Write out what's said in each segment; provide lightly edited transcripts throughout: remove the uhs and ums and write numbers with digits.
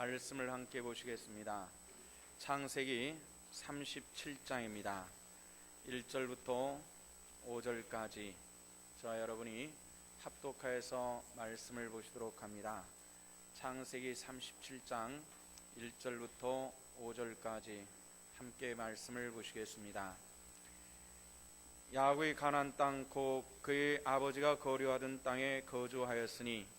말씀을 함께 보시겠습니다. 창세기 37장입니다. 1절부터 5절까지 저와 여러분이 합독하여서 말씀을 보시도록 합니다. 창세기 37장 1절부터 5절까지 함께 말씀을 보시겠습니다. 야곱이 가나안 땅 곧 그의 아버지가 거류하던 땅에 거주하였으니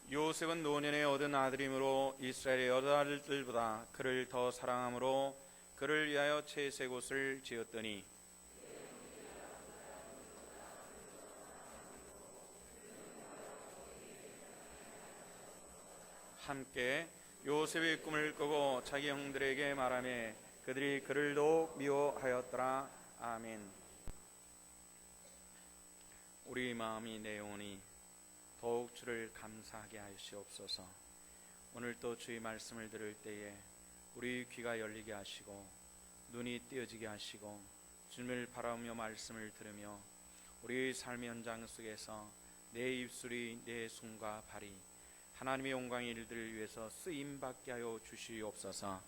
요셉은 노년에 얻은 아들이므로 이스라엘의 여러 아들들보다 그를 더 사랑함으로 그를 위하여 채색 옷을 지었더니 함께 요셉의 꿈을 꾸고 자기 형들에게 말하며 그들이 그를 더욱 미워하였더라. 아멘. 우리 마음이 내 영혼이 더욱 주를 감사하게 하시옵소서. 오늘 또 주의 말씀을 들을 때에 우리 귀가 열리게 하시고 눈이 띄어지게 하시고 주님을 바라보며 말씀을 들으며 우리의 삶의 현장 속에서 내 입술이 내 손과 발이 하나님의 영광의 일들을 위해서 쓰임받게 하여 주시옵소서.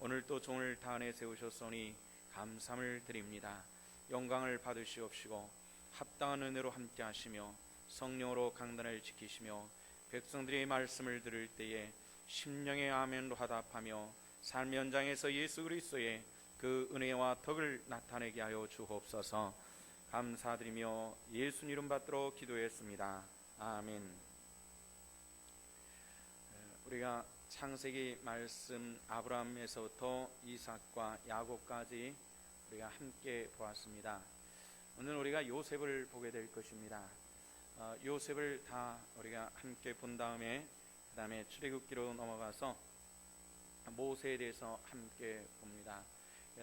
오늘 또 종을 다 안에 세우셨으니 감사함을 드립니다. 영광을 받으시옵시고 합당한 은혜로 함께 하시며 성령으로 강단을 지키시며 백성들의 말씀을 들을 때에 심령의 아멘로 화답하며 삶 현장에서 예수 그리스도의 그 은혜와 덕을 나타내게 하여 주옵소서. 감사드리며 예수님 이름 받들어 기도했습니다. 아멘. 우리가 창세기 말씀 아브라함에서부터 이삭과 야곱까지 우리가 함께 보았습니다. 오늘 우리가 요셉을 보게 될 것입니다. 요셉을 다 우리가 함께 본 다음에 그 다음에 출애굽기로 넘어가서 모세에 대해서 함께 봅니다.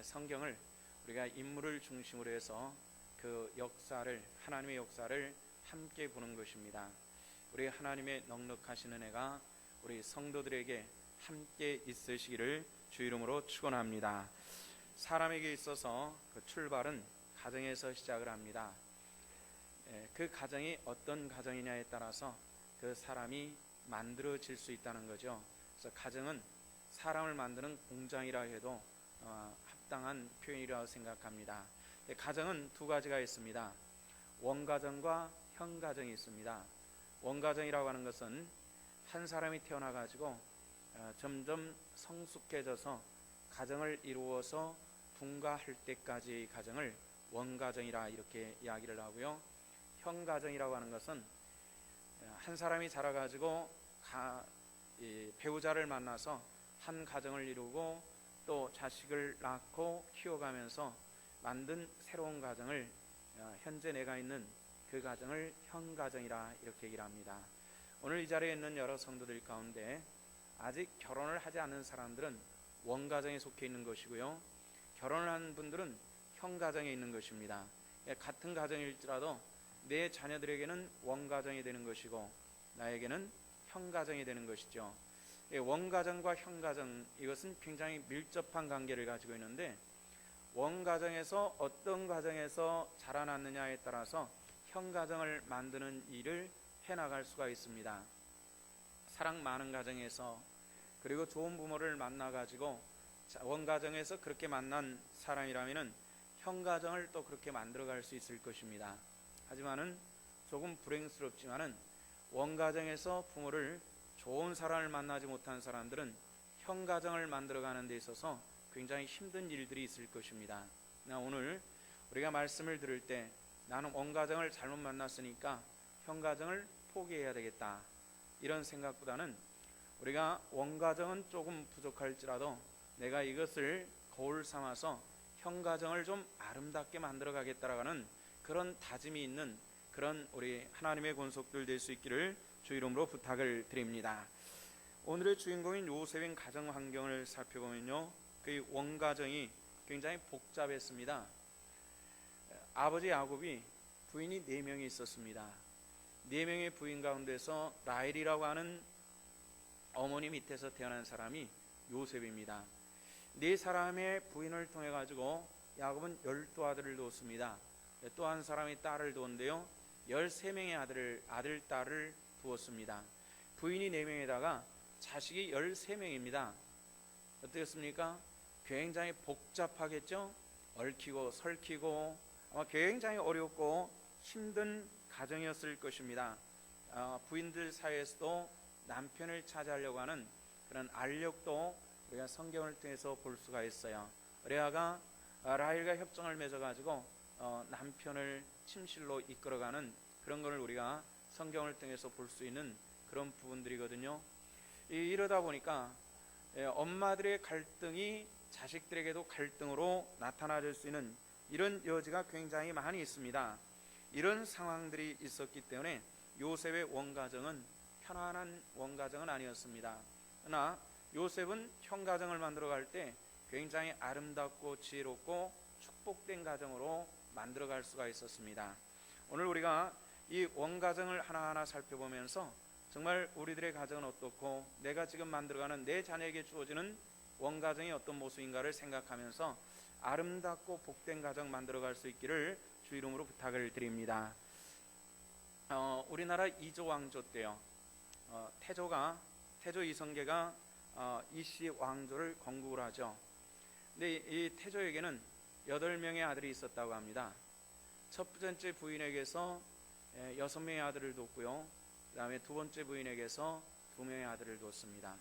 성경을 우리가 인물을 중심으로 해서 그 역사를, 하나님의 역사를 함께 보는 것입니다. 우리 하나님의 넉넉하신 은혜가 우리 성도들에게 함께 있으시기를 주 이름으로 축원합니다. 사람에게 있어서 그 출발은 가정에서 시작을 합니다. 그 가정이 어떤 가정이냐에 따라서 그 사람이 만들어질 수 있다는 거죠. 그래서 가정은 사람을 만드는 공장이라 해도 합당한 표현이라고 생각합니다. 가정은 두 가지가 있습니다. 원가정과 형가정이 있습니다. 원가정이라고 하는 것은 한 사람이 태어나 가지고 점점 성숙해져서 가정을 이루어서 분가할 때까지의 가정을 원가정이라 이렇게 이야기를 하고요. 형가정이라고 하는 것은 한 사람이 자라가지고 배우자를 만나서 한 가정을 이루고 또 자식을 낳고 키워가면서 만든 새로운 가정을 현재 내가 있는 그 가정을 형가정이라 이렇게 얘기를 합니다. 오늘 이 자리에 있는 여러 성도들 가운데 아직 결혼을 하지 않은 사람들은 원가정에 속해 있는 것이고요, 결혼을 한 분들은 형가정에 있는 것입니다. 같은 가정일지라도 내 자녀들에게는 원가정이 되는 것이고 나에게는 형가정이 되는 것이죠. 원가정과 형가정, 이것은 굉장히 밀접한 관계를 가지고 있는데 원가정에서 어떤 가정에서 자라났느냐에 따라서 형가정을 만드는 일을 해나갈 수가 있습니다. 사랑 많은 가정에서 그리고 좋은 부모를 만나가지고 원가정에서 그렇게 만난 사람이라면은 형가정을 또 그렇게 만들어갈 수 있을 것입니다. 하지만은 조금 불행스럽지만은 원가정에서 부모를 좋은 사람을 만나지 못한 사람들은 형가정을 만들어가는 데 있어서 굉장히 힘든 일들이 있을 것입니다. 오늘 우리가 말씀을 들을 때 나는 원가정을 잘못 만났으니까 형가정을 포기해야 되겠다 이런 생각보다는 우리가 원가정은 조금 부족할지라도 내가 이것을 거울 삼아서 형가정을 좀 아름답게 만들어 가겠다라는 그런 다짐이 있는 그런 우리 하나님의 권속들 될 수 있기를 주 이름으로 부탁을 드립니다. 오늘의 주인공인 요셉의 가정 환경을 살펴보면요, 그 원가정이 굉장히 복잡했습니다. 아버지 야곱이 부인이 4명이 있었습니다. 4명의 부인 가운데서 라헬이라고 하는 어머니 밑에서 태어난 사람이 요셉입니다. 네 사람의 부인을 통해 가지고 야곱은 12아들을 두었습니다. 또 한 사람이 딸을 두었는데요, 13명의 아들, 딸을 두었습니다. 부인이 4명에다가 자식이 13명입니다. 어떻겠습니까? 굉장히 복잡하겠죠? 얽히고 설키고 아마 굉장히 어렵고 힘든 가정이었을 것입니다. 부인들 사이에서도 남편을 차지하려고 하는 그런 알력도 우리가 성경을 통해서 볼 수가 있어요. 레아가 라헬과 협정을 맺어가지고 남편을 침실로 이끌어가는 그런 것을 우리가 성경을 통해서 볼 수 있는 그런 부분들이거든요. 이러다 보니까 엄마들의 갈등이 자식들에게도 갈등으로 나타나질 수 있는 이런 여지가 굉장히 많이 있습니다. 이런 상황들이 있었기 때문에 요셉의 원가정은 편안한 원가정은 아니었습니다. 그러나 요셉은 형가정을 만들어갈 때 굉장히 아름답고 지혜롭고 축복된 가정으로 만들어갈 수가 있었습니다. 오늘 우리가 이 원가정을 하나하나 살펴보면서 정말 우리들의 가정은 어떻고 내가 지금 만들어가는 내 자녀에게 주어지는 원가정이 어떤 모습인가를 생각하면서 아름답고 복된 가정 만들어갈 수 있기를 주 이름으로 부탁을 드립니다. 우리나라 이조 왕조 때요, 태조 이성계가 이씨 왕조를 건국을 하죠. 근데 이 태조에게는 8명의 아들이 있었다고 합니다. 첫 번째 부인에게서 6명의 아들을 뒀고요, 그 다음에 두 번째 부인에게서 2명의 아들을 뒀습니다.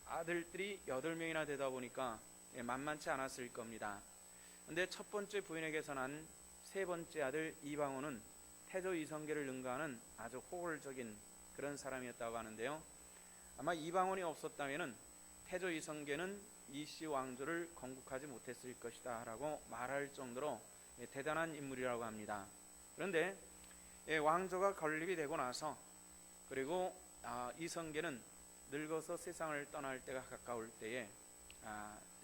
아들들이 8명이나 되다 보니까 만만치 않았을 겁니다. 근데 첫 번째 부인에게서 난 세 번째 아들 이방원은 태조 이성계를 능가하는 아주 호골적인 그런 사람이었다고 하는데요, 아마 이방원이 없었다면 태조 이성계는 이씨 왕조를 건국하지 못했을 것이다 라고 말할 정도로 대단한 인물이라고 합니다. 그런데 왕조가 건립이 되고 나서, 그리고 이성계는 늙어서 세상을 떠날 때가 가까울 때에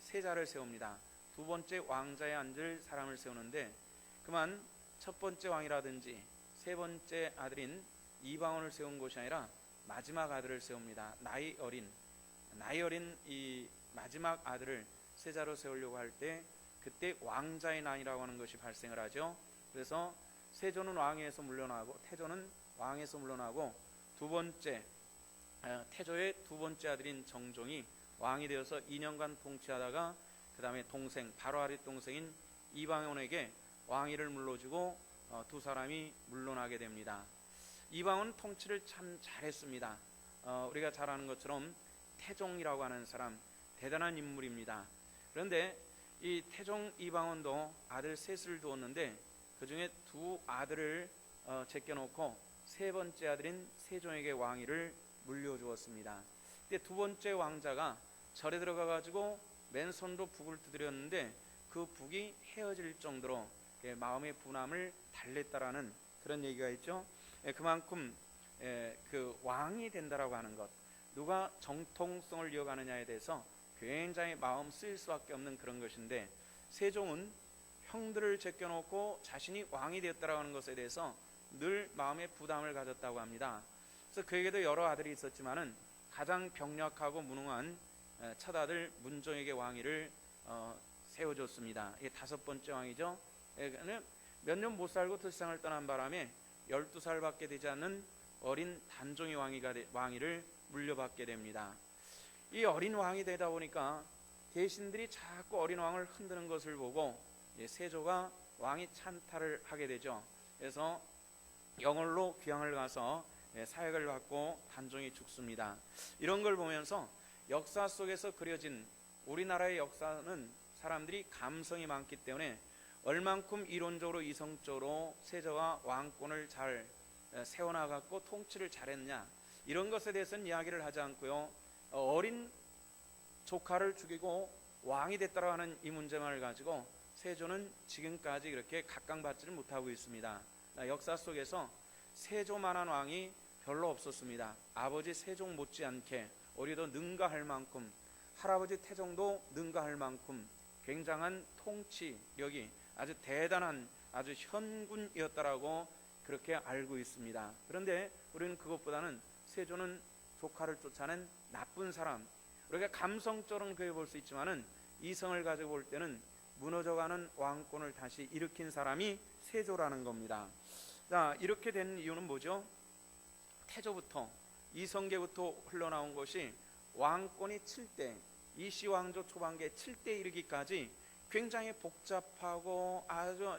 세자를 세웁니다. 두 번째 왕자에 앉을 사람을 세우는데, 그만 첫 번째 왕이라든지 세 번째 아들인 이방원을 세운 것이 아니라 마지막 아들을 세웁니다. 나이 어린 이 마지막 아들을 세자로 세우려고 할 때 그때 왕자의 난이라고 하는 것이 발생을 하죠. 그래서 세조는 왕에서 물러나고 태조는 왕에서 물러나고 태조의 두 번째 아들인 정종이 왕이 되어서 2년간 통치하다가 그 다음에 동생, 바로 아랫 동생인 이방원에게 왕위를 물려주고 두 사람이 물러나게 됩니다. 이방원 통치를 참 잘했습니다. 우리가 잘 아는 것처럼 태종이라고 하는 사람, 대단한 인물입니다. 그런데 이 태종 이방원도 아들 셋을 두었는데 그 중에 두 아들을 제껴놓고 세 번째 아들인 세종에게 왕위를 물려주었습니다. 근데 두 번째 왕자가 절에 들어가 가지고 맨손으로 북을 두드렸는데 그 북이 헤어질 정도로 마음의 분함을 달랬다라는 그런 얘기가 있죠. 그만큼 그 왕이 된다라고 하는 것, 누가 정통성을 이어가느냐에 대해서 굉장히 마음 쓰일 수밖에 없는 그런 것인데, 세종은 형들을 제껴놓고 자신이 왕이 되었다라고 하는 것에 대해서 늘 마음의 부담을 가졌다고 합니다. 그래서 그에게도 여러 아들이 있었지만은 가장 병력하고 무능한 첫 아들 문종에게 왕위를 세워줬습니다. 이게 5번째 왕이죠. 몇 년 못 살고 세상을 떠난 바람에 12살밖에 되지 않는 어린 단종이 왕위를 물려받게 됩니다. 이 어린 왕이 되다 보니까 대신들이 자꾸 어린 왕을 흔드는 것을 보고 세조가 왕위 찬탈을 하게 되죠. 그래서 영월로 귀향을 가서 사역을 받고 단종이 죽습니다. 이런 걸 보면서 역사 속에서 그려진 우리나라의 역사는 사람들이 감성이 많기 때문에 얼만큼 이론적으로 이성적으로 세조가 왕권을 잘 세워나갔고 통치를 잘했냐, 이런 것에 대해서는 이야기를 하지 않고요, 어린 조카를 죽이고 왕이 됐다고 하는 이 문제만을 가지고 세조는 지금까지 그렇게 각광받지를 못하고 있습니다. 역사 속에서 세조만한 왕이 별로 없었습니다. 아버지 세종 못지않게 우리도 능가할 만큼, 할아버지 태종도 능가할 만큼 굉장한 통치력이 아주 대단한 아주 현군이었다라고 그렇게 알고 있습니다. 그런데 우리는 그것보다는 세조는 조카를 쫓아낸 나쁜 사람, 우리가 감성적으로는 그렇게 볼 수 있지만은 이성을 가지고 볼 때는 무너져가는 왕권을 다시 일으킨 사람이 세조라는 겁니다. 자, 이렇게 된 이유는 뭐죠? 태조부터 이성계부터 흘러나온 것이 왕권이 7대, 이시왕조 초반기에 7대 이르기까지 굉장히 복잡하고 아주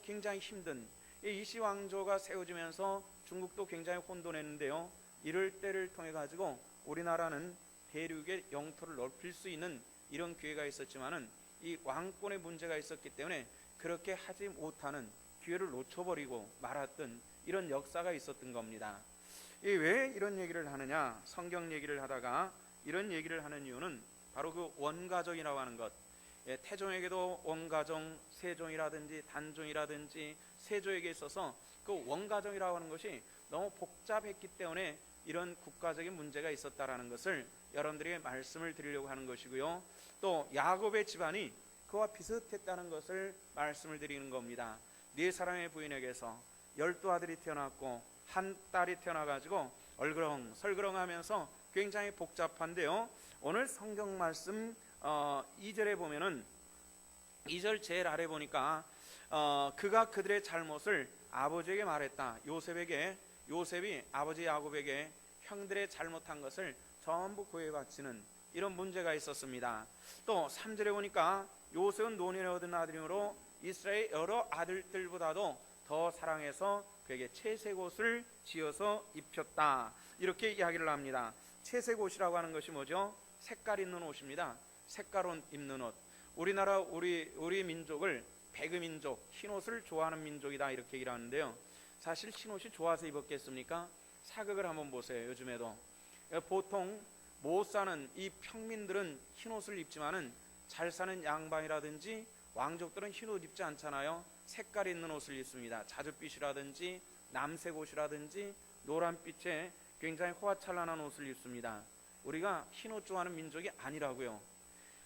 굉장히 힘든 이시왕조가 세워지면서 중국도 굉장히 혼돈했는데요. 이럴 때를 통해 가지고 우리나라는 대륙의 영토를 넓힐 수 있는 이런 기회가 있었지만은 이 왕권의 문제가 있었기 때문에 그렇게 하지 못하는 기회를 놓쳐버리고 말았던 이런 역사가 있었던 겁니다. 왜 이런 얘기를 하느냐? 성경 얘기를 하다가 이런 얘기를 하는 이유는 바로 그 원가정이라고 하는 것. 태종에게도 원가정, 세종이라든지 단종이라든지 세조에게 있어서 그 원가정이라고 하는 것이 너무 복잡했기 때문에 이런 국가적인 문제가 있었다라는 것을 여러분들에게 말씀을 드리려고 하는 것이고요. 또 야곱의 집안이 그와 비슷했다는 것을 말씀을 드리는 겁니다. 네 사람의 부인에게서 12아들이 태어났고 한 딸이 태어나가지고 얼그렁 설그렁하면서 굉장히 복잡한데요. 오늘 성경 말씀 2절에 보면은 2절 제일 아래 보니까 그가 그들의 잘못을 아버지에게 말했다. 요셉이 아버지 야곱에게 형들의 잘못한 것을 전부 고해 바치는 이런 문제가 있었습니다. 또 3절에 보니까 요셉은 노년에 얻은 아들이므로 이스라엘 여러 아들들보다도 더 사랑해서 그에게 채색 옷을 지어서 입혔다. 이렇게 이야기를 합니다. 채색 옷이라고 하는 것이 뭐죠? 색깔 있는 옷입니다. 색깔 입는 옷. 우리나라 우리 민족을 배그민족, 흰옷을 좋아하는 민족이다 이렇게 얘기를 하는데요. 사실 흰옷이 좋아서 입었겠습니까? 사극을 한번 보세요. 요즘에도 보통 못 사는 이 평민들은 흰옷을 입지만은 잘 사는 양반이라든지 왕족들은 흰옷 입지 않잖아요. 색깔 있는 옷을 입습니다. 자줏빛이라든지 남색 옷이라든지 노란빛에 굉장히 호화찬란한 옷을 입습니다. 우리가 흰옷 좋아하는 민족이 아니라고요.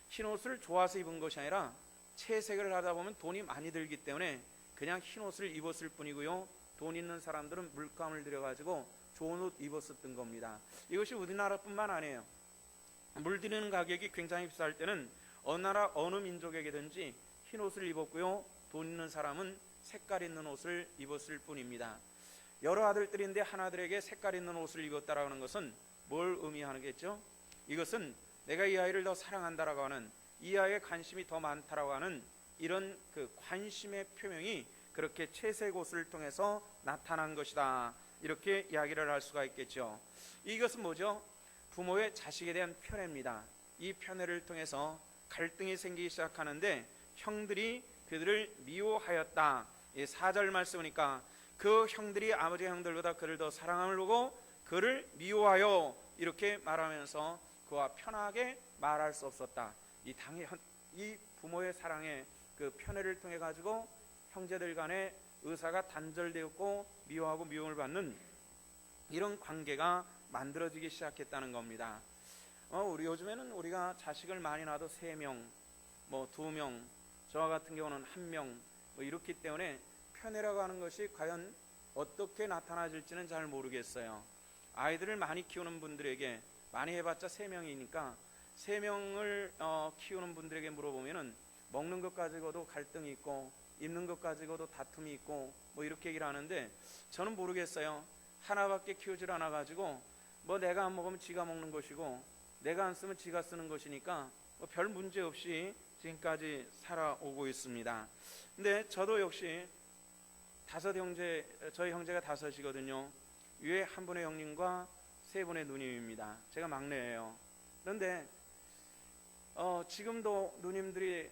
흰옷을 좋아서 입은 것이 아니라 채색을 하다 보면 돈이 많이 들기 때문에 그냥 흰옷을 입었을 뿐이고요. 돈 있는 사람들은 물감을 들여가지고 좋은 옷 입었었던 겁니다. 이것이 우리나라뿐만 아니에요. 물들이는 가격이 굉장히 비쌀 때는 어느 나라 어느 민족에게든지 흰옷을 입었고요. 돈 있는 사람은 색깔 있는 옷을 입었을 뿐입니다. 여러 아들들인데 하나들에게 색깔 있는 옷을 입었다라는 것은 뭘 의미하겠죠? 이것은 내가 이 아이를 더 사랑한다라고 하는, 이 아이의 관심이 더 많다라고 하는 이런 그 관심의 표명이 그렇게 채색 옷을 통해서 나타난 것이다. 이렇게 이야기를 할 수가 있겠죠. 이것은 뭐죠? 부모의 자식에 대한 편애입니다. 이 편애를 통해서 갈등이 생기기 시작하는데 형들이 그들을 미워하였다. 4절 말씀 보니까 그 형들이 아버지 형들보다 그를 더 사랑함을 보고 그를 미워하여 이렇게 말하면서 그와 편하게 말할 수 없었다. 이 부모의 사랑의 그 편애를 통해 가지고 형제들 간의 의사가 단절되었고 미워하고 미움을 받는 이런 관계가 만들어지기 시작했다는 겁니다. 우리 요즘에는 우리가 자식을 많이 낳아도 3명, 2명, 저와 같은 경우는 1명 이렇기 때문에 편애라고 하는 것이 과연 어떻게 나타나질지는 잘 모르겠어요. 아이들을 많이 키우는 분들에게 많이 해봤자 3명이니까 3명을 키우는 분들에게 물어보면은 먹는 것 가지고도 갈등이 있고 입는 것 가지고도 다툼이 있고 이렇게 얘기를 하는데 저는 모르겠어요. 하나밖에 키우질 않아 가지고 내가 안 먹으면 지가 먹는 것이고 내가 안 쓰면 지가 쓰는 것이니까 별 문제 없이 지금까지 살아오고 있습니다. 근데 저도 역시 저희 형제가 5이거든요. 위에 한 분의 형님과 3분의 누님입니다. 제가 막내예요. 그런데 지금도 누님들이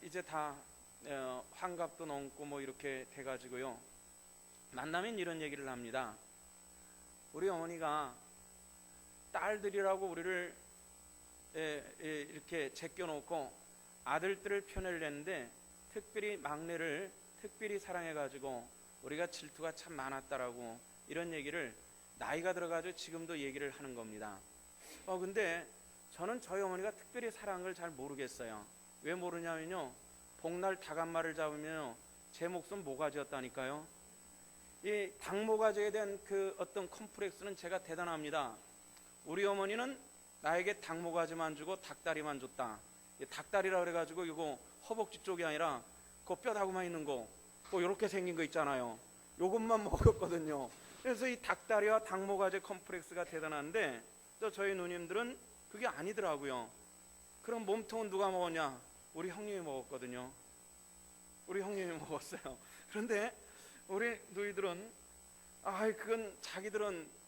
이제 다 환갑도 넘고 이렇게 돼가지고요. 만나면 이런 얘기를 합니다. 우리 어머니가 딸들이라고 우리를 이렇게 제껴놓고 아들들을 편애를 했는데 특별히 막내를 특별히 사랑해가지고 우리가 질투가 참 많았다라고 이런 얘기를 나이가 들어가지고 지금도 얘기를 하는 겁니다. 근데 저는 저희 어머니가 특별히 사랑한 걸 잘 모르겠어요. 왜 모르냐면요, 복날 닭 한 마리를 잡으면 제 목숨 모가지였다니까요. 이 닭 모가지에 대한 그 어떤 컴플렉스는 제가 대단합니다. 우리 어머니는 나에게 닭모가지만 주고 닭다리만 줬다. 닭다리라 그래가지고 이거 허벅지 쪽이 아니라 그 뼈다구만 있는 거, 뭐 이렇게 생긴 거 있잖아요. 요것만 먹었거든요. 그래서 이 닭다리와 닭모가지 컴플렉스가 대단한데 저희 누님들은 그게 아니더라고요. 그럼 몸통은 누가 먹었냐? 우리 형님이 먹었거든요. 우리 형님이 먹었어요. 그런데 우리 누이들은 그건 자기들은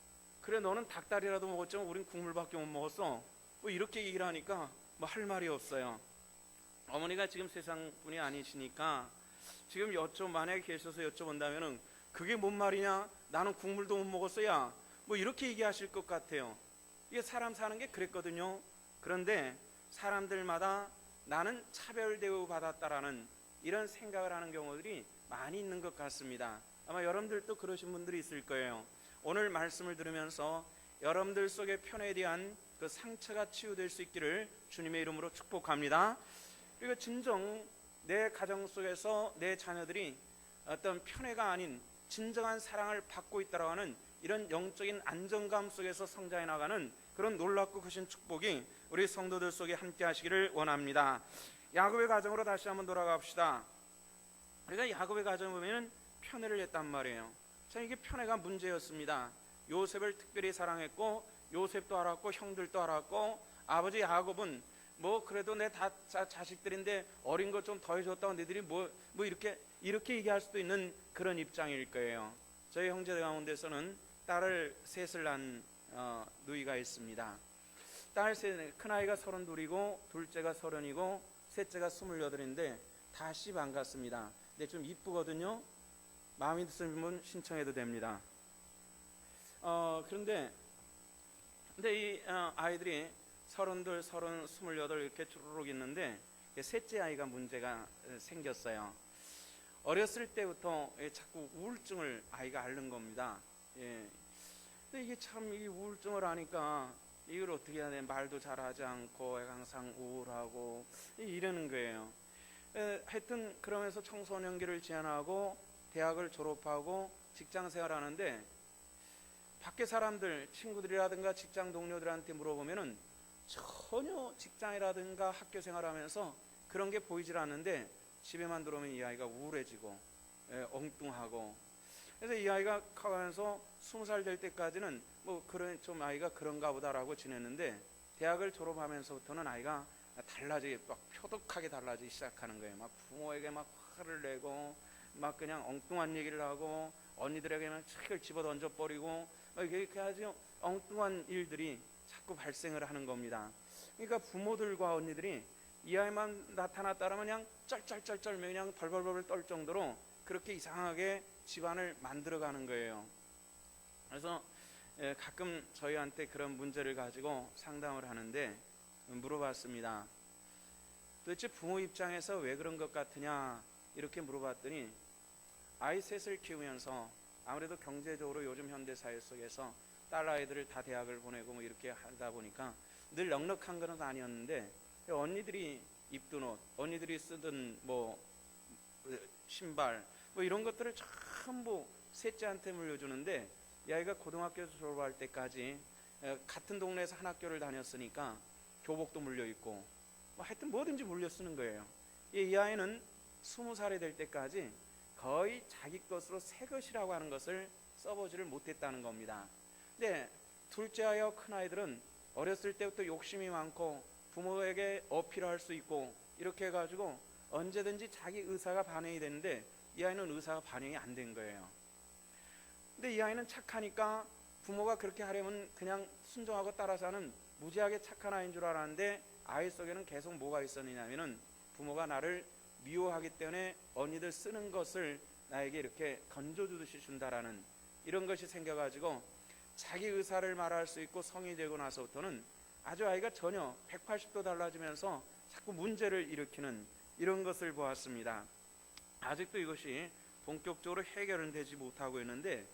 그래 너는 닭다리라도 먹었지만 우린 국물밖에 못 먹었어. 뭐 이렇게 얘기를 하니까 뭐 할 말이 없어요. 어머니가 지금 세상 분이 아니시니까 지금 만약에 계셔서 여쭤본다면은 그게 뭔 말이냐? 나는 국물도 못 먹었어야. 뭐 이렇게 얘기하실 것 같아요. 이게 사람 사는 게 그랬거든요. 그런데 사람들마다 나는 차별 대우 받았다라는 이런 생각을 하는 경우들이 많이 있는 것 같습니다. 아마 여러분들도 그러신 분들이 있을 거예요. 오늘 말씀을 들으면서 여러분들 속의 편에 대한 그 상처가 치유될 수 있기를 주님의 이름으로 축복합니다. 그리고 진정 내 가정 속에서 내 자녀들이 어떤 편애가 아닌 진정한 사랑을 받고 있다고 하는 이런 영적인 안정감 속에서 성장해 나가는 그런 놀랍고 크신 축복이 우리 성도들 속에 함께 하시기를 원합니다. 야곱의 가정으로 다시 한번 돌아갑시다. 우리가 야곱의 가정을 보면 편애를 했단 말이에요. 참 이게 편애가 문제였습니다. 요셉을 특별히 사랑했고 요셉도 알았고 형들도 알았고 아버지 야곱은 뭐 그래도 내 다 자식들인데 어린 것 좀 더 해줬다고 너희들이 뭐 이렇게 얘기할 수도 있는 그런 입장일 거예요. 저희 형제들 가운데서는 딸을 셋을 낳은 누이가 있습니다. 딸 셋, 큰아이가 32이고 둘째가 30이고 셋째가 28인데 다시 반갑습니다. 근데 좀 이쁘거든요. 마음이 드시는 분 신청해도 됩니다. 근데 이 아이들이 32, 30, 28 이렇게 주르륵 있는데 셋째 아이가 문제가 생겼어요. 어렸을 때부터 자꾸 우울증을 아이가 앓는 겁니다. 근데 이게 참 이 우울증을 하니까 이걸 어떻게 해야 돼? 말도 잘하지 않고 항상 우울하고 이러는 거예요. 하여튼 그러면서 청소년기를 지나고 대학을 졸업하고 직장 생활하는데 밖에 사람들, 친구들이라든가 직장 동료들한테 물어보면은 전혀 직장이라든가 학교 생활하면서 그런 게 보이질 않는데 집에만 들어오면 이 아이가 우울해지고 엉뚱하고, 그래서 이 아이가 커가면서 20살 될 때까지는 뭐 그런 좀 아이가 그런가 보다라고 지냈는데 대학을 졸업하면서부터는 아이가 막 표독하게 달라지기 시작하는 거예요. 막 부모에게 막 화를 내고 막 그냥 엉뚱한 얘기를 하고 언니들에게는 책을 집어 던져 버리고 이렇게 아주 엉뚱한 일들이 자꾸 발생을 하는 겁니다. 그러니까 부모들과 언니들이 이 아이만 나타났다면 그냥 쩔쩔쩔쩔 그냥 벌벌벌 떨 정도로 그렇게 이상하게 집안을 만들어가는 거예요. 그래서 가끔 저희한테 그런 문제를 가지고 상담을 하는데 물어봤습니다. 도대체 부모 입장에서 왜 그런 것 같으냐 이렇게 물어봤더니 아이 셋을 키우면서 아무래도 경제적으로 요즘 현대사회 속에서 딸아이들을 다 대학을 보내고 뭐 이렇게 하다 보니까 늘 넉넉한 건 아니었는데 언니들이 입던 옷, 언니들이 쓰던 뭐 신발 뭐 이런 것들을 전부 셋째한테 물려주는데 이 아이가 고등학교 졸업할 때까지 같은 동네에서 한 학교를 다녔으니까 교복도 물려입고 뭐 하여튼 뭐든지 물려 쓰는 거예요. 이 아이는 20살이 될 때까지 거의 자기 것으로 새 것이라고 하는 것을 써보지를 못했다는 겁니다. 근데 둘째하여 큰아이들은 어렸을 때부터 욕심이 많고 부모에게 어필할 수 있고 이렇게 해가지고 언제든지 자기 의사가 반영이 되는데 이 아이는 의사가 반영이 안 된 거예요. 근데 이 아이는 착하니까 부모가 그렇게 하려면 그냥 순종하고 따라서 하는 무지하게 착한 아이인 줄 알았는데 아이 속에는 계속 뭐가 있었느냐면은 부모가 나를 미워하기 때문에 언니들 쓰는 것을 나에게 이렇게 던져주듯이 준다라는 이런 것이 생겨가지고 자기 의사를 말할 수 있고 성이 되고 나서부터는 아주 아이가 전혀 180도 달라지면서 자꾸 문제를 일으키는 이런 것을 보았습니다. 아직도 이것이 본격적으로 해결은 되지 못하고 있는데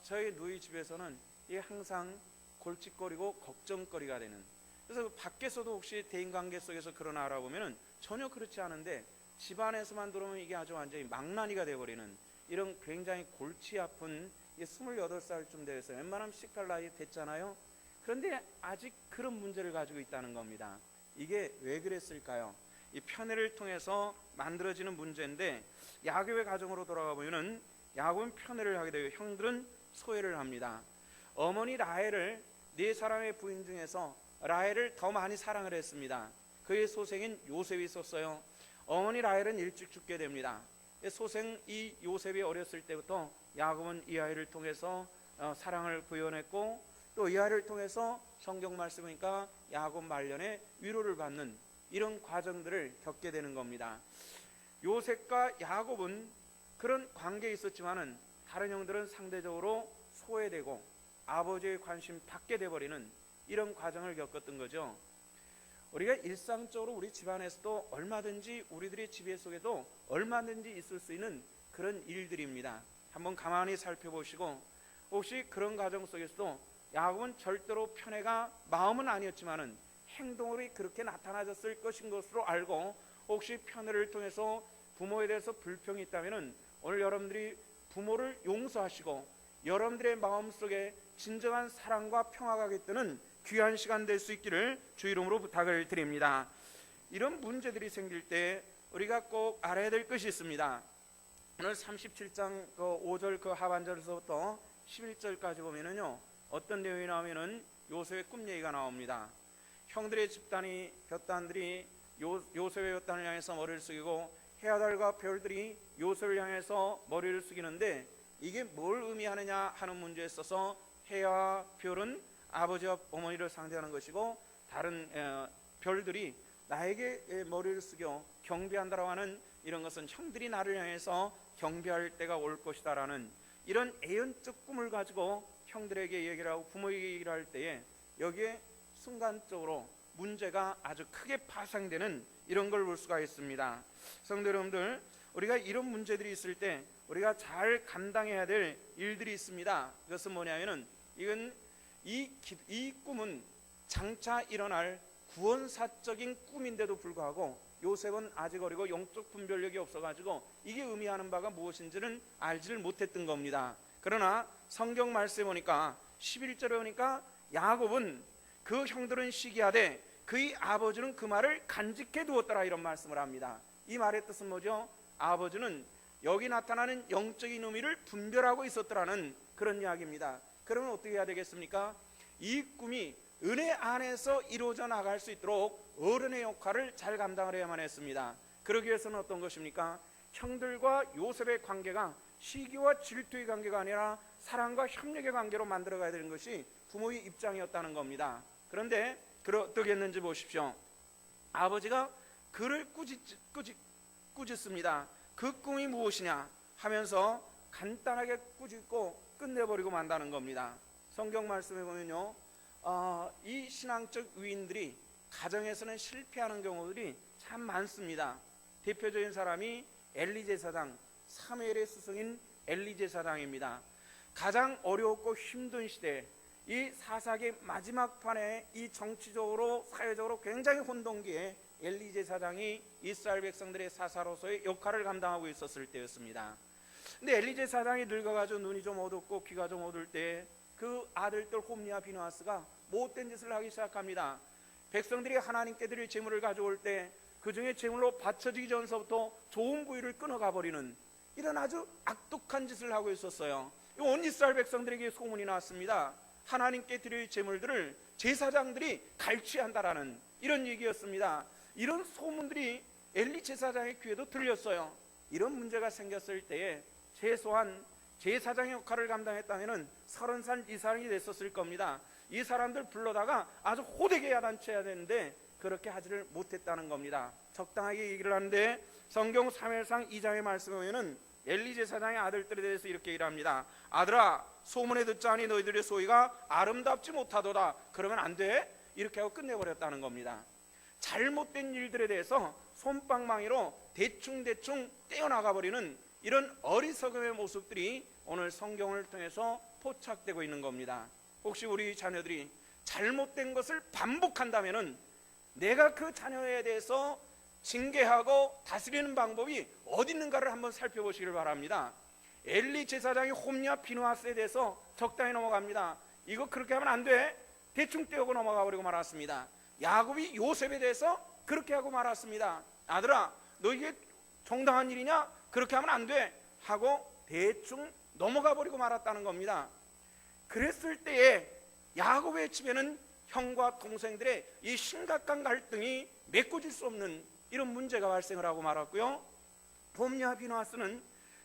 저희 누이 집에서는 이게 항상 골칫거리고 걱정거리가 되는, 그래서 밖에서도 혹시 대인관계 속에서 그런 알아보면은 전혀 그렇지 않은데 집안에서만 들어오면 이게 아주 완전히 망나니가 되어버리는 이런 굉장히 골치 아픈 28살쯤 되어서 웬만하면 시집갈 나이 됐잖아요. 그런데 아직 그런 문제를 가지고 있다는 겁니다. 이게 왜 그랬을까요? 이 편애를 통해서 만들어지는 문제인데, 야곱의 가정으로 돌아가 보면은 야곱은 편애를 하게 되고 형들은 소외를 합니다. 어머니 라헬을 네 사람의 부인 중에서 라헬을 더 많이 사랑을 했습니다. 그의 소생인 요셉이 있었어요. 어머니 라헬은 일찍 죽게 됩니다. 소생 이 요셉이 어렸을 때부터 야곱은 이 아이를 통해서 사랑을 구현했고, 또 이 아이를 통해서 성경 말씀이니까 야곱 말년에 위로를 받는 이런 과정들을 겪게 되는 겁니다. 요셉과 야곱은 그런 관계에 있었지만은 다른 형들은 상대적으로 소외되고 아버지의 관심 받게 돼버리는 이런 과정을 겪었던 거죠. 우리가 일상적으로 우리 집안에서도 얼마든지 우리들의 지배 속에도 얼마든지 있을 수 있는 그런 일들입니다. 한번 가만히 살펴보시고, 혹시 그런 가정 속에서도 야곱은 절대로 편애가 마음은 아니었지만은 행동으로 그렇게 나타나졌을 것인 것으로 알고, 혹시 편애를 통해서 부모에 대해서 불평이 있다면은 오늘 여러분들이 부모를 용서하시고 여러분들의 마음속에 진정한 사랑과 평화가 깃드는 귀한 시간 될 수 있기를 주 이름으로 부탁을 드립니다. 이런 문제들이 생길 때 우리가 꼭 알아야 될 것이 있습니다. 오늘 37장 5절 그 하반절에서부터 11절까지 보면은요, 어떤 내용이 나오면은 요셉의 꿈 얘기가 나옵니다. 형들의 집단이 볕단들이 요셉의 곁단을 향해서 머리를 숙이고 해아달과 별들이 요셉을 향해서 머리를 숙이는데, 이게 뭘 의미하느냐 하는 문제에 있어서 해와 별은 아버지와 어머니를 상대하는 것이고, 다른 별들이 나에게 머리를 숙여 경배한다라고 하는 이런 것은 형들이 나를 향해서 경배할 때가 올 것이다라는 이런 애연적 꿈을 가지고 형들에게 얘기를 하고 부모에게 얘기를 할 때에 여기에 순간적으로 문제가 아주 크게 파생되는 이런 걸 볼 수가 있습니다. 성도 여러분들, 우리가 이런 문제들이 있을 때 우리가 잘 감당해야 될 일들이 있습니다. 그것은 뭐냐면은 이 꿈은 장차 일어날 구원사적인 꿈인데도 불구하고 요셉은 아직 어리고 영적 분별력이 없어가지고 이게 의미하는 바가 무엇인지는 알지를 못했던 겁니다. 그러나 성경 말씀에 보니까 11절에 보니까 야곱은 그 형들은 시기하되 그의 아버지는 그 말을 간직해 두었더라, 이런 말씀을 합니다. 이 말의 뜻은 뭐죠? 아버지는 여기 나타나는 영적인 의미를 분별하고 있었더라는 그런 이야기입니다. 그러면 어떻게 해야 되겠습니까? 이 꿈이 은혜 안에서 이루어져 나갈 수 있도록 어른의 역할을 잘 감당을 해야만 했습니다. 그러기 위해서는 어떤 것입니까? 형들과 요셉의 관계가 시기와 질투의 관계가 아니라 사랑과 협력의 관계로 만들어가야 되는 것이 부모의 입장이었다는 겁니다. 그런데 어떻게 했는지 보십시오. 아버지가 그를 꾸짖습니다. 그 꿈이 무엇이냐 하면서 간단하게 꾸짖고 끝내버리고 만다는 겁니다. 성경 말씀에 보면요, 이 신앙적 위인들이 가정에서는 실패하는 경우들이 참 많습니다. 대표적인 사람이 엘리 제사장, 사무엘의 스승인 엘리 제사장입니다. 가장 어려웠고 힘든 시대, 이 사사기 마지막 판에 이 정치적으로 사회적으로 굉장히 혼돈기에 엘리 제사장이 이스라엘 백성들의 사사로서의 역할을 감당하고 있었을 때였습니다. 근데 엘리 제사장이 늙어가지고 눈이 좀 어둡고 귀가 좀 어두울 때 그 아들들 홈리와 비누아스가 못된 짓을 하기 시작합니다. 백성들이 하나님께 드릴 제물을 가져올 때 그 중에 제물로 바쳐지기 전서부터 좋은 부위를 끊어가 버리는 이런 아주 악독한 짓을 하고 있었어요. 온 이스라엘 백성들에게 소문이 났습니다. 하나님께 드릴 제물들을 제사장들이 갈취한다라는 이런 얘기였습니다. 이런 소문들이 엘리 제사장의 귀에도 들렸어요. 이런 문제가 생겼을 때에 최소한 제사장의 역할을 감당했다면 30살 이상이 됐었을 겁니다. 이 사람들 불러다가 아주 호되게 야단쳐야 되는데 그렇게 하지를 못했다는 겁니다. 적당하게 얘기를 하는데 성경 사무엘상 2장의 말씀에 보면은 엘리 제사장의 아들들에 대해서 이렇게 얘기를 합니다. 아들아, 소문에 듣자니 너희들의 소위가 아름답지 못하도다. 그러면 안 돼. 이렇게 하고 끝내버렸다는 겁니다. 잘못된 일들에 대해서 솜방망이로 대충 떼어나가 버리는 이런 어리석음의 모습들이 오늘 성경을 통해서 포착되고 있는 겁니다. 혹시 우리 자녀들이 잘못된 것을 반복한다면은 내가 그 자녀에 대해서 징계하고 다스리는 방법이 어디 있는가를 한번 살펴보시길 바랍니다. 엘리 제사장이 홈리와 비누아스에 대해서 적당히 넘어갑니다. 이거 그렇게 하면 안 돼. 대충 떼우고 넘어가 버리고 말았습니다. 야곱이 요셉에 대해서 그렇게 하고 말았습니다. 아들아, 너 이게 정당한 일이냐? 그렇게 하면 안 돼 하고 대충 넘어가 버리고 말았다는 겁니다. 그랬을 때에 야곱의 집에는 형과 동생들의 이 심각한 갈등이 메꿔질 수 없는 이런 문제가 발생을 하고 말았고요. 홈리와 비느하스는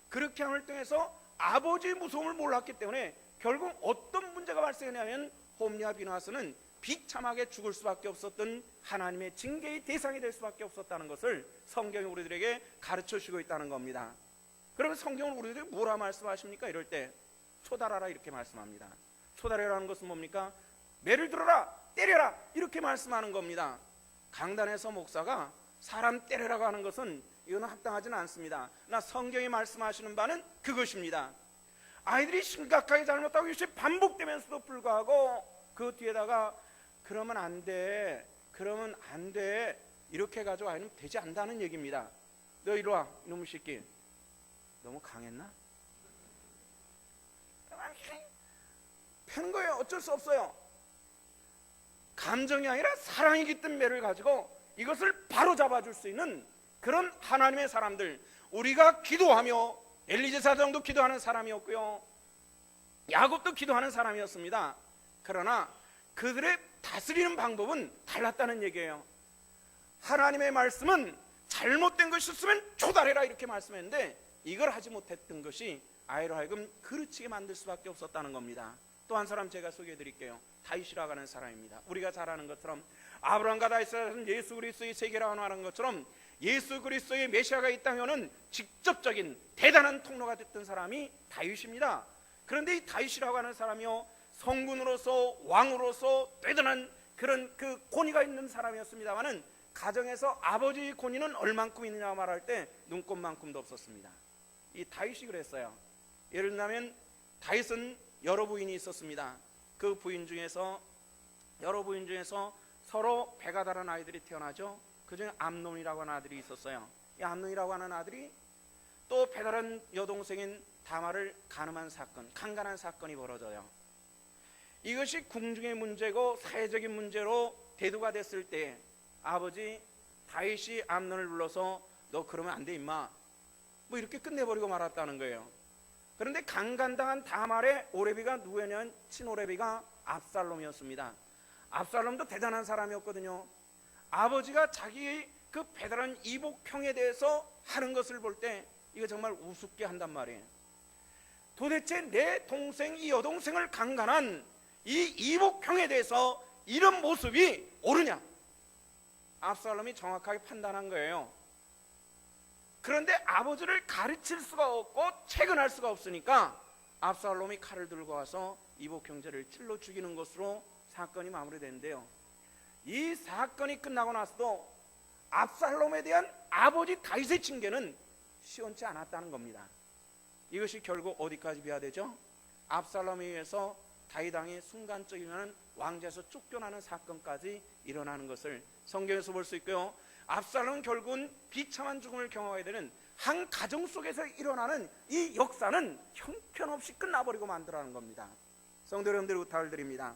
그렇게 함을 통해서 아버지의 무서움을 몰랐기 때문에 결국 어떤 문제가 발생했냐면 홈리와 비느하스는 비참하게 죽을 수밖에 없었던 하나님의 징계의 대상이 될 수밖에 없었다는 것을 성경이 우리들에게 가르쳐 주고 있다는 겁니다. 그러면 성경은 우리들에게 뭐라 말씀하십니까? 이럴 때 초달하라 이렇게 말씀합니다. 초달하라는 것은 뭡니까? 매를 들어라, 때려라 이렇게 말씀하는 겁니다. 강단에서 목사가 사람 때려라고 하는 것은 이거는 합당하지는 않습니다. 나 성경이 말씀하시는 바는 그것입니다. 아이들이 심각하게 잘못하고 이것이 반복되면서도 불구하고 그 뒤에다가 그러면 안 돼, 그러면 안 돼 이렇게 해가지고 아이는 되지 않는다는 얘기입니다. 너 이리 와 이놈의 새끼. 너무 강했나? 패는 거예요. 어쩔 수 없어요. 감정이 아니라 사랑이 깃든 매를 가지고 이것을 바로 잡아줄 수 있는 그런 하나님의 사람들, 우리가 기도하며 엘리제 사장도 기도하는 사람이었고요, 야곱도 기도하는 사람이었습니다. 그러나 그들의 다스리는 방법은 달랐다는 얘기예요. 하나님의 말씀은 잘못된 것이 있으면 조달해라 이렇게 말씀했는데 이걸 하지 못했던 것이 아이로 하여금 그르치게 만들 수밖에 없었다는 겁니다. 또 한 사람 제가 소개해 드릴게요. 다윗이라고 하는 사람입니다. 우리가 잘 아는 것처럼 아브라함과 다윗은 예수 그리스도의 세계라고 하는 것처럼 예수 그리스도의 메시아가 있다면은 직접적인 대단한 통로가 됐던 사람이 다윗입니다. 그런데 이 다윗이라고 하는 사람이요, 성군으로서 왕으로서 대단한 그런 그 권위가 있는 사람이었습니다만은 가정에서 아버지의 권위는 얼만큼 있느냐 말할 때 눈꼽만큼도 없었습니다. 이 다윗이 그랬어요. 예를 들면 다윗은 여러 부인이 있었습니다. 그 부인 중에서 여러 부인 중에서 서로 배가 다른 아이들이 태어나죠. 그 중에 암논이라고 하는 아들이 있었어요. 이 암논이라고 하는 아들이 또 배다른 여동생인 다말을 간음한 사건, 강간한 사건이 벌어져요. 이것이 궁중의 문제고 사회적인 문제로 대두가 됐을 때 아버지 다윗이 암논을 불러서 너 그러면 안 돼 임마 뭐 이렇게 끝내버리고 말았다는 거예요. 그런데 강간당한 다말의 오레비가 누구였냐면 친오레비가 압살롬이었습니다. 압살롬도 대단한 사람이었거든요. 아버지가 자기의 그 배달한 이복형에 대해서 하는 것을 볼 때 이거 정말 우습게 한단 말이에요. 도대체 내 동생, 이 여동생을 강간한 이 이복형에 대해서 이런 모습이 옳으냐? 압살롬이 정확하게 판단한 거예요. 그런데 아버지를 가르칠 수가 없고 채근할 수가 없으니까 압살롬이 칼을 들고 와서 이복 형제를 찔러 죽이는 것으로 사건이 마무리되는데요. 이 사건이 끝나고 나서도 압살롬에 대한 아버지 다윗의 징계는 시원치 않았다는 겁니다. 이것이 결국 어디까지 비화되죠? 압살롬에 의해서 다윗 왕이 순간적이면 왕좌에서 쫓겨나는 사건까지 일어나는 것을 성경에서 볼 수 있고요. 압살롬은 결국은 비참한 죽음을 경험하게 되는 한 가정 속에서 일어나는 이 역사는 형편없이 끝나버리고 만들어가는 겁니다. 성도 여러분들 부탁을 드립니다.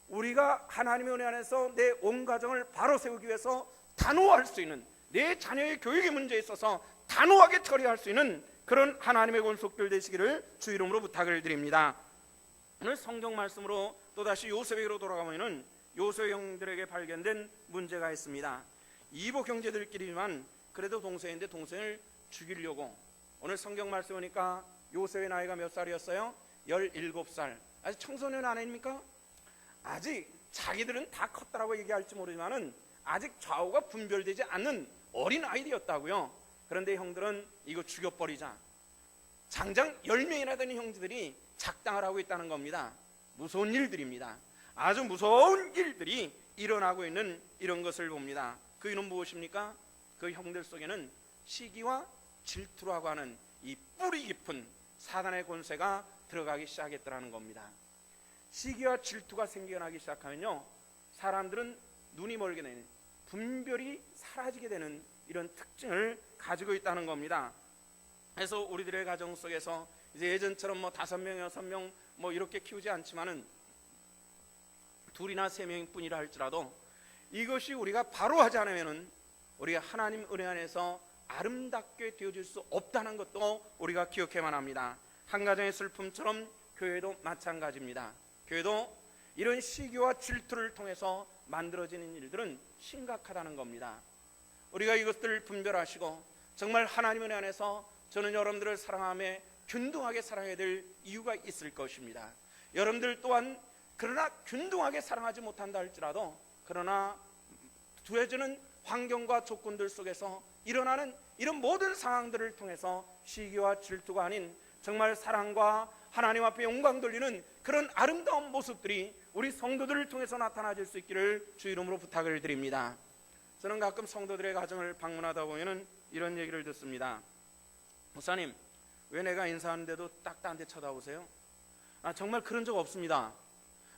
우리가 하나님의 은혜 안에서 내 온 가정을 바로 세우기 위해서 단호할 수 있는, 내 자녀의 교육의 문제에 있어서 단호하게 처리할 수 있는 그런 하나님의 권속들 되시기를 주 이름으로 부탁을 드립니다. 오늘 성경 말씀으로 또다시 요셉에게로 돌아가면은 요셉 형들에게 발견된 문제가 있습니다. 이복 형제들끼리만 그래도 동생인데 동생을 죽이려고, 오늘 성경 말씀 보니까 요셉의 나이가 몇 살이었어요? 17살. 아직 청소년 아닙니까? 아직 자기들은 다 컸다라고 얘기할지 모르지만은 아직 좌우가 분별되지 않는 어린 아이들이었다고요. 그런데 형들은 이거 죽여버리자. 장장 10명이나 되는 형제들이 작당을 하고 있다는 겁니다. 무서운 일들입니다. 아주 무서운 일들이 일어나고 있는 이런 것을 봅니다. 그 이유는 무엇입니까? 그 형들 속에는 시기와 질투라고 하는 이 뿌리 깊은 사단의 권세가 들어가기 시작했더라는 겁니다. 시기와 질투가 생겨나기 시작하면요, 사람들은 눈이 멀게 되는, 분별이 사라지게 되는 이런 특징을 가지고 있다는 겁니다. 그래서 우리들의 가정 속에서 이제 예전처럼 5명, 6명 이렇게 키우지 않지만은 둘이나 세 명뿐이라 할지라도 이것이 우리가 바로 하지 않으면은 우리가 하나님 은혜 안에서 아름답게 되어질 수 없다는 것도 우리가 기억해야만 합니다. 한 가정의 슬픔처럼 교회도 마찬가지입니다. 교회도 이런 시기와 질투를 통해서 만들어지는 일들은 심각하다는 겁니다. 우리가 이것들을 분별하시고 정말 하나님 은혜 안에서 저는 여러분들을 사랑하며 균등하게 사랑해야 될 이유가 있을 것입니다. 여러분들 또한 그러나 균등하게 사랑하지 못한다 할지라도 그러나 두해지는 환경과 조건들 속에서 일어나는 이런 모든 상황들을 통해서 시기와 질투가 아닌 정말 사랑과 하나님 앞에 영광 돌리는 그런 아름다운 모습들이 우리 성도들을 통해서 나타나질 수 있기를 주 이름으로 부탁을 드립니다. 저는 가끔 성도들의 가정을 방문하다 보면 이런 얘기를 듣습니다. 목사님, 왜 내가 인사하는데도 딱 나한테 쳐다보세요? 나 정말 그런 적 없습니다.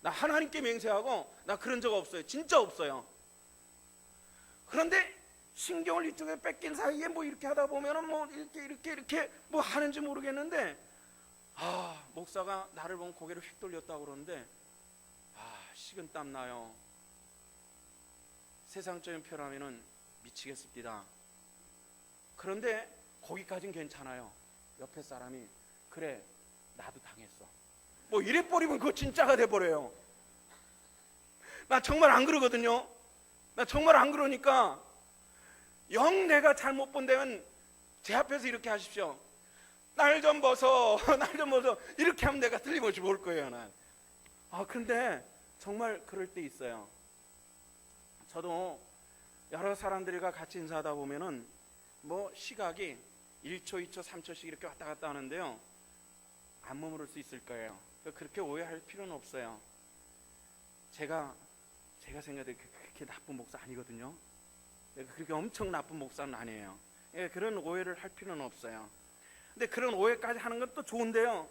나 하나님께 맹세하고 나 그런 적 없어요. 진짜 없어요. 그런데 신경을 이쪽에 뺏긴 사이에 뭐 이렇게 하다 보면은 뭐 이렇게 뭐 하는지 모르겠는데, 목사가 나를 보면 고개를 휙 돌렸다고 그러는데 식은땀 나요. 세상적인 표현하면은 미치겠습니다. 그런데 거기까진 괜찮아요. 옆에 사람이 그래 나도 당했어 뭐 이래 버리면 그거 진짜가 돼버려요. 나 정말 안 그러거든요. 나 정말 안 그러니까 영 내가 잘못 본다면 제 앞에서 이렇게 하십시오. 날 좀 벗어 날 좀 벗어 이렇게 하면 내가 틀림없이 볼 거예요. 난 근데 정말 그럴 때 있어요. 저도 여러 사람들과 같이 인사하다 보면은 뭐 시각이 1초, 2초, 3초씩 이렇게 왔다 갔다 하는데요, 안 머무를 수 있을 거예요. 그렇게 오해할 필요는 없어요. 제가 생각해도 그렇게 나쁜 목사 아니거든요. 그렇게 엄청 나쁜 목사는 아니에요. 그런 오해를 할 필요는 없어요. 근데 그런 오해까지 하는 건 또 좋은데요,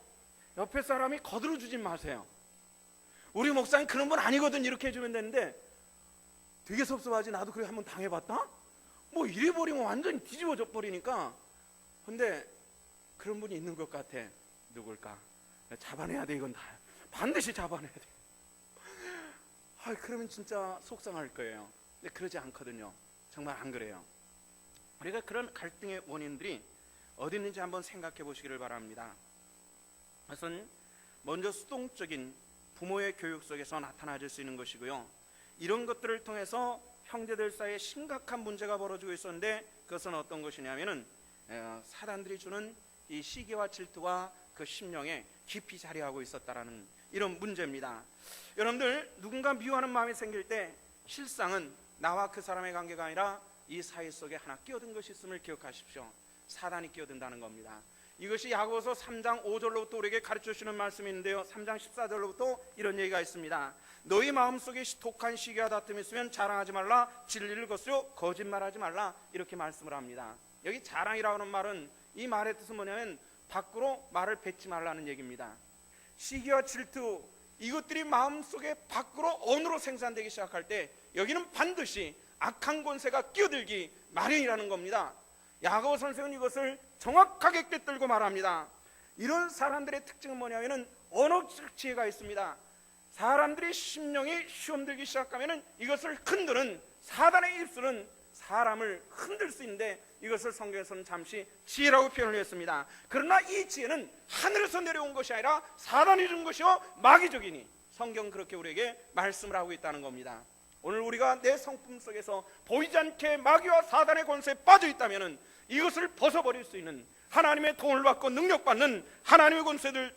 옆에 사람이 거들어 주지 마세요. 우리 목사는 그런 분 아니거든 이렇게 해주면 되는데 되게 섭섭하지. 나도 그렇게 한번 당해봤다? 뭐 이래 버리면 완전히 뒤집어져 버리니까. 근데 그런 분이 있는 것 같아. 누굴까? 잡아내야 돼. 이건 다 반드시 잡아내야 돼. 그러면 진짜 속상할 거예요. 근데 그러지 않거든요. 정말 안 그래요. 우리가 그런 갈등의 원인들이 어디 있는지 한번 생각해 보시기를 바랍니다. 그것은 먼저 수동적인 부모의 교육 속에서 나타나질 수 있는 것이고요, 이런 것들을 통해서 형제들 사이에 심각한 문제가 벌어지고 있었는데 그것은 어떤 것이냐면은 사단들이 주는 이 시기와 질투가 그 심령에 깊이 자리하고 있었다라는 이런 문제입니다. 여러분들, 누군가 미워하는 마음이 생길 때 실상은 나와 그 사람의 관계가 아니라 이 사이 속에 하나 끼어든 것이 있음을 기억하십시오. 사단이 끼어든다는 겁니다. 이것이 야고보서 3장 5절로부터 우리에게 가르쳐주시는 말씀이 있는데요, 3장 14절로부터 이런 얘기가 있습니다. 너희 마음속에 독한 시기와 다툼이 있으면 자랑하지 말라. 진리를 거스려 거짓말하지 말라. 이렇게 말씀을 합니다. 여기 자랑이라고 하는 말은, 이 말의 뜻은 뭐냐면 밖으로 말을 뱉지 말라는 얘기입니다. 시기와 질투, 이것들이 마음속에 밖으로 언어로 생산되기 시작할 때 여기는 반드시 악한 권세가 끼어들기 마련이라는 겁니다. 야고보 선생은 이것을 정확하게 꿰뚫고 말합니다. 이런 사람들의 특징은 뭐냐면은 언어적 지혜가 있습니다. 사람들이 심령이 시험들기 시작하면은 이것을 흔드는 사단의 입술은 사람을 흔들 수 있는데 이것을 성경에서는 잠시 지혜라고 표현을 했습니다. 그러나 이 지혜는 하늘에서 내려온 것이 아니라 사단이 준 것이요 마귀적이니, 성경 그렇게 우리에게 말씀을 하고 있다는 겁니다. 오늘 우리가 내 성품 속에서 보이지 않게 마귀와 사단의 권세에 빠져 있다면 이것을 벗어버릴 수 있는, 하나님의 도움을 받고 능력받는 하나님의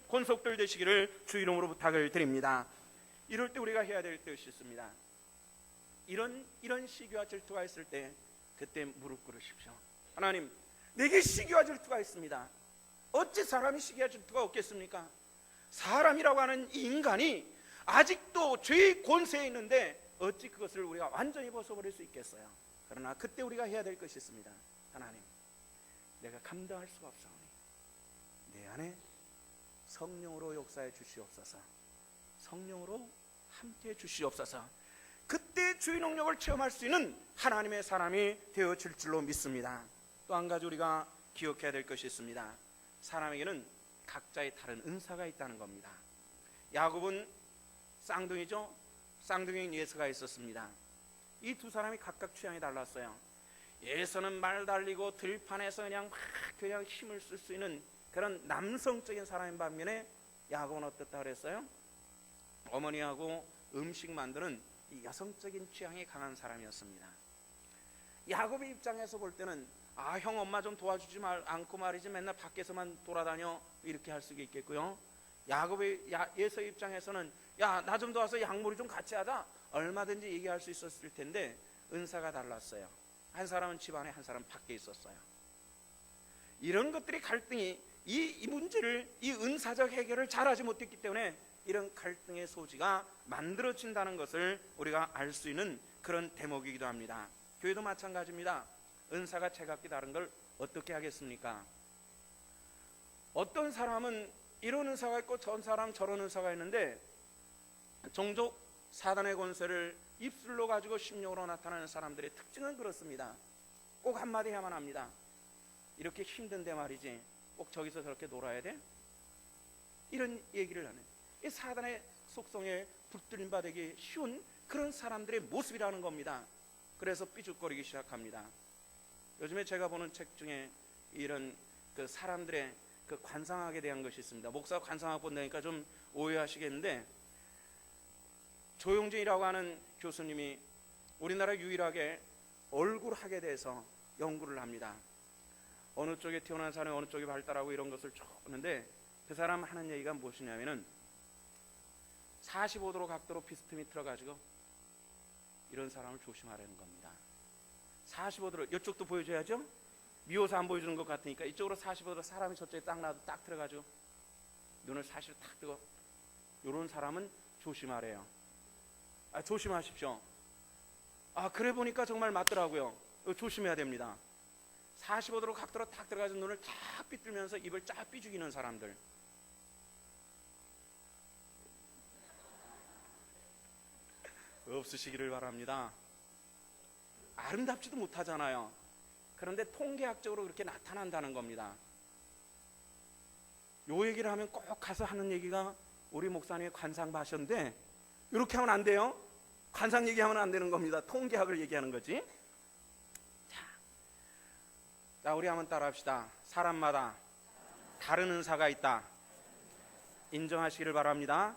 권속들 되시기를 주 이름으로 부탁을 드립니다. 이럴 때 우리가 해야 될 것이 있습니다. 이런 시기와 질투가 있을 때 그때 무릎 꿇으십시오. 하나님, 내게 시기와 질투가 있습니다. 어찌 사람이 시기와 질투가 없겠습니까? 사람이라고 하는 이 인간이 아직도 죄의 권세에 있는데 어찌 그것을 우리가 완전히 벗어버릴 수 있겠어요? 그러나 그때 우리가 해야 될 것이 있습니다. 하나님, 내가 감당할 수가 없사오니 내 안에 성령으로 역사해 주시옵소서. 성령으로 함께해 주시옵소서. 그때 주의 능력을 체험할 수 있는 하나님의 사람이 되어질 줄로 믿습니다. 또 한 가지 우리가 기억해야 될 것이 있습니다. 사람에게는 각자의 다른 은사가 있다는 겁니다. 야곱은 쌍둥이죠. 쌍둥이인 예서가 있었습니다. 이 두 사람이 각각 취향이 달랐어요. 예서는 말 달리고 들판에서 그냥 힘을 쓸 수 있는 그런 남성적인 사람인 반면에 야곱은 어떻다 그랬어요? 어머니하고 음식 만드는 이 여성적인 취향이 강한 사람이었습니다. 야곱의 입장에서 볼 때는 형 엄마 좀 도와주지 않고 말이지 맨날 밖에서만 돌아다녀 이렇게 할 수가 있겠고요. 야곱의 예서의 입장에서는 나 좀 도와서 양몰이 좀 같이 하자 얼마든지 얘기할 수 있었을 텐데 은사가 달랐어요. 한 사람은 집안에 한 사람은 밖에 있었어요. 이런 것들이 갈등이 이 문제를 이 은사적 해결을 잘하지 못했기 때문에 이런 갈등의 소지가 만들어진다는 것을 우리가 알 수 있는 그런 대목이기도 합니다. 교회도 마찬가지입니다. 은사가 제각기 다른 걸 어떻게 하겠습니까? 어떤 사람은 이런 은사가 있고 전 사람 저런 은사가 있는데 종종 사단의 권세를 입술로 가지고 심령으로 나타나는 사람들의 특징은 그렇습니다. 꼭 한마디 해야만 합니다. 이렇게 힘든데 말이지 꼭 저기서 저렇게 놀아야 돼? 이런 얘기를 하는 이 사단의 속성에 붙들림 받기 쉬운 그런 사람들의 모습이라는 겁니다. 그래서 삐죽거리기 시작합니다. 요즘에 제가 보는 책 중에 이런 그 사람들의 그 관상학에 대한 것이 있습니다. 목사가 관상학 본다니까 좀 오해하시겠는데, 조용진이라고 하는 교수님이 우리나라 유일하게 얼굴학에 대해서 연구를 합니다. 어느 쪽에 태어난 사람이 어느 쪽이 발달하고 이런 것을 쭉 보는데 그 사람 하는 얘기가 무엇이냐면은 45도로 각도로 비스듬히 틀어가지고 이런 사람을 조심하라는 겁니다. 45도로 이쪽도 보여줘야죠. 미워서 안 보여주는 것 같으니까 이쪽으로 45도로 사람이 저쪽에 딱 놔도 딱 들어가지고 눈을 사실 탁 뜨고 이런 사람은 조심하래요. 조심하십시오. 그래 보니까 정말 맞더라고요. 조심해야 됩니다. 45도로 각도로 딱 들어가서 눈을 탁 삐뚤면서 입을 쫙 삐죽이는 사람들, 없으시기를 바랍니다. 아름답지도 못하잖아요. 그런데 통계학적으로 그렇게 나타난다는 겁니다. 요 얘기를 하면 꼭 가서 하는 얘기가 우리 목사님의 관상 마셨는데 이렇게 하면 안 돼요. 관상 얘기하면 안 되는 겁니다. 통계학을 얘기하는 거지. 자, 우리 한번 따라합시다. 사람마다 다른 은사가 있다. 인정하시기를 바랍니다.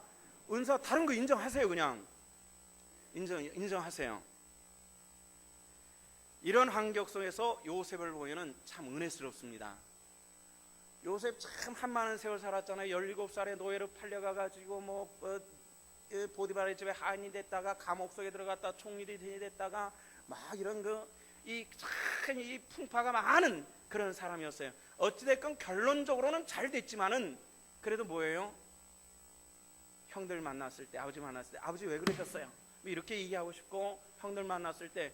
은사 다른 거 인정하세요. 그냥 인정하세요. 이런 환경 속에서 요셉을 보면은 참 은혜스럽습니다. 요셉 참 한많은 세월 살았잖아요. 17살에 노예로 팔려가가지고 보디발의 집에 하인이 됐다가 감옥 속에 들어갔다 총리들이 됐다가 막 이런 이 풍파가 많은 그런 사람이었어요. 어찌됐건 결론적으로는 잘 됐지만은 그래도 뭐예요? 형들 만났을 때, 아버지 만났을 때, 아버지 왜 그러셨어요? 이렇게 얘기하고 싶고, 형들 만났을 때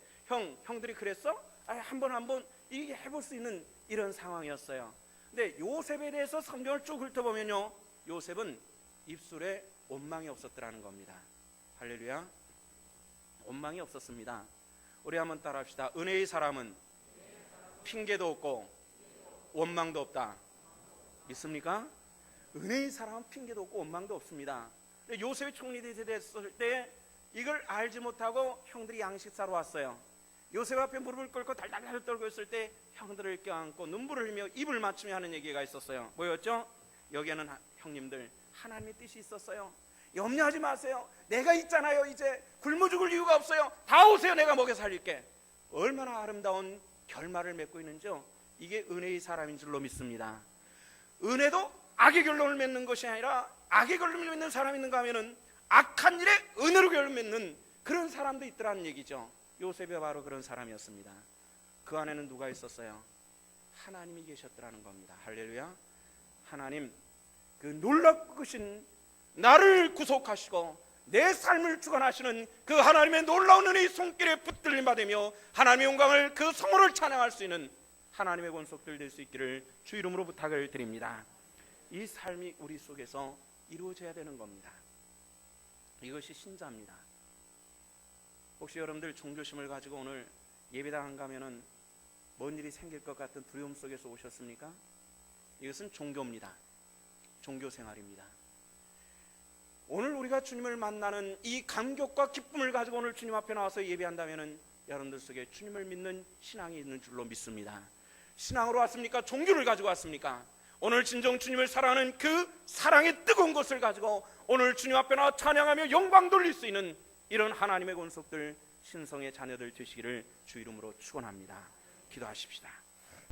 형들이 그랬어? 한번 이게 해볼 수 있는 이런 상황이었어요. 근데 요셉에 대해서 성경을 쭉 훑어보면요, 요셉은 입술에 원망이 없었더라는 겁니다. 할렐루야. 원망이 없었습니다. 우리 한번 따라합시다. 은혜의 사람은 핑계도 없고 원망도 없다. 믿습니까? 은혜의 사람은 핑계도 없고 원망도 없습니다. 근데 요셉이 총리들이 됐을 때 이걸 알지 못하고 형들이 양식 사러 왔어요. 요셉 앞에 무릎을 꿇고 달달달 떨고 있을 때 형들을 껴안고 눈물을 흘리며 입을 맞추며 하는 얘기가 있었어요. 뭐였죠? 여기에는 형님들 하나님의 뜻이 있었어요. 염려하지 마세요. 내가 있잖아요. 이제 굶어 죽을 이유가 없어요. 다 오세요. 내가 먹여 살릴게. 얼마나 아름다운 결말을 맺고 있는지요. 이게 은혜의 사람인 줄로 믿습니다. 은혜도 악의 결론을 맺는 것이 아니라 악의 결론을 맺는 사람이 있는가 하면은 악한 일에 은혜로 결론 맺는 그런 사람도 있더라는 얘기죠. 요셉이 바로 그런 사람이었습니다. 그 안에는 누가 있었어요? 하나님이 계셨더라는 겁니다. 할렐루야. 하나님, 그 놀랍으신 나를 구속하시고 내 삶을 주관하시는 그 하나님의 놀라운 은혜의 손길에 붙들림 받으며 하나님의 영광을 그 성호를 찬양할 수 있는 하나님의 권속들 될 수 있기를 주 이름으로 부탁을 드립니다. 이 삶이 우리 속에서 이루어져야 되는 겁니다. 이것이 신자입니다. 혹시 여러분들 종교심을 가지고 오늘 예배당 안 가면은 뭔 일이 생길 것 같은 두려움 속에서 오셨습니까? 이것은 종교입니다. 종교 생활입니다. 오늘 우리가 주님을 만나는 이 감격과 기쁨을 가지고 오늘 주님 앞에 나와서 예배한다면 여러분들 속에 주님을 믿는 신앙이 있는 줄로 믿습니다. 신앙으로 왔습니까? 종교를 가지고 왔습니까? 오늘 진정 주님을 사랑하는 그 사랑의 뜨거운 것을 가지고 오늘 주님 앞에 나와 찬양하며 영광 돌릴 수 있는 이런 하나님의 권속들, 신성의 자녀들 되시기를 주 이름으로 축원합니다. 기도하십시다.